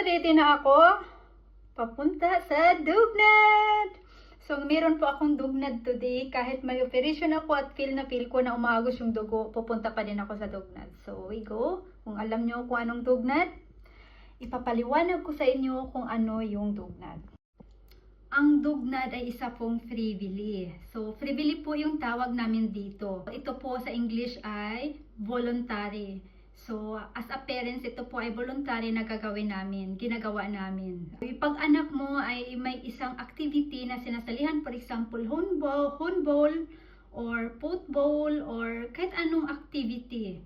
ready na ako. Papunta sa Dugnad. So, meron po akong Dugnad today. Kahit may operation ako at feel ko na umagos yung dugo, pupunta pa din ako sa Dugnad. So, we go. Kung alam nyo kung anong Dugnad, ipapaliwanag ko sa inyo kung ano yung Dugnad. Ang Dugnad ay isa pong freebili. So, freebili po yung tawag namin dito. Ito po sa English ay voluntary. So, as a parents, ito po ay voluntary na gagawin namin, ginagawa namin. Pag anak mo ay may isang activity na sinasalihan, for example, handball, or football, or kahit anong activity,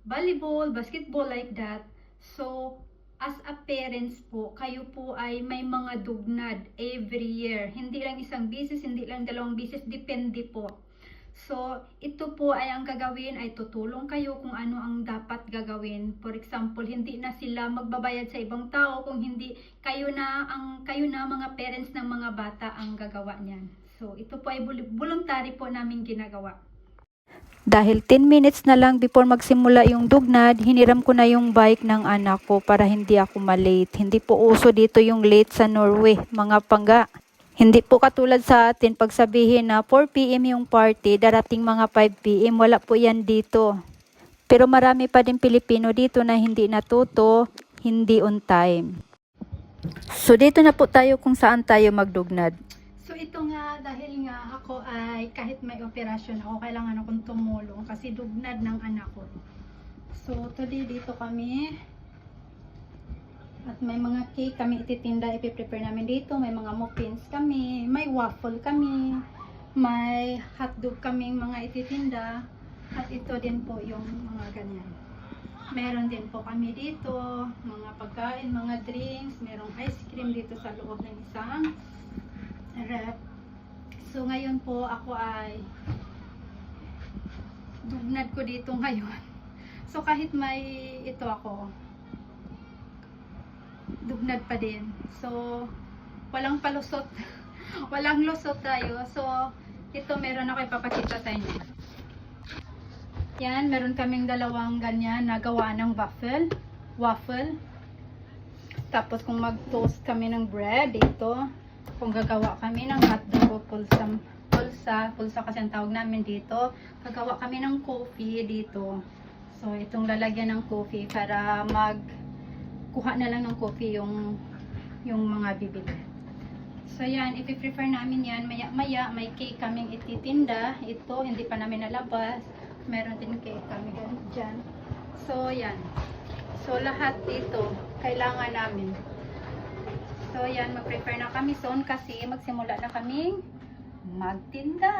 volleyball, basketball, like that. So, as a parents po, kayo po ay may mga Dugnad every year. Hindi lang isang beses, hindi lang dalawang beses, depende po. So, ito po ay ang gagawin ay tutulong kayo kung ano ang dapat gagawin. For example, hindi na sila magbabayad sa ibang tao kung hindi kayo na mga parents ng mga bata ang gagawa niyan. So, ito po ay voluntary po namin ginagawa. Dahil 10 minutes na lang before magsimula yung Dugnad, hiniram ko na yung bike ng anak ko para hindi ako malate. Hindi po uso dito yung late sa Norway, mga pangga. Hindi po katulad sa atin pag sabihin na 4 PM yung party, darating mga 5 PM, wala po yan dito. Pero marami pa din Pilipino dito na hindi natuto, hindi on time. So dito na po tayo kung saan tayo magdugnad. So ito nga, dahil nga ako ay kahit may operasyon ako, kailangan akong tumulong kasi Dugnad ng anak ko. So today dito kami. At may mga cake kami ititinda, ipiprepare namin dito. May mga muffins kami, may waffle kami, may hotdog kaming mga ititinda. At ito din po yung mga ganyan. Meron din po kami dito, mga pagkain, mga drinks. Merong ice cream dito sa loob ng isang rep. So ngayon po ako ay Dugnad ko dito ngayon. So kahit may ito ako, Dugnad pa din. So, walang palusot. Walang lusot tayo. So, ito meron ako ipapakita sa inyo. Yan, meron kaming dalawang ganyan na gawa ng waffle. Tapos kung mag-toast kami ng bread dito, kung gagawa kami ng hotdog o pulsa kasi ang tawag namin dito, gagawa kami ng coffee dito. So, itong lalagyan ng coffee para kuha na lang ng coffee yung mga bibili. So yan, ipi-prefer namin yan. Maya may cake kaming ititinda. Ito, hindi pa namin nalabas. Meron din cake kami dyan. So yan. So lahat dito, kailangan namin. So yan, mag-prepare na kami soon kasi magsimula na kaming magtinda.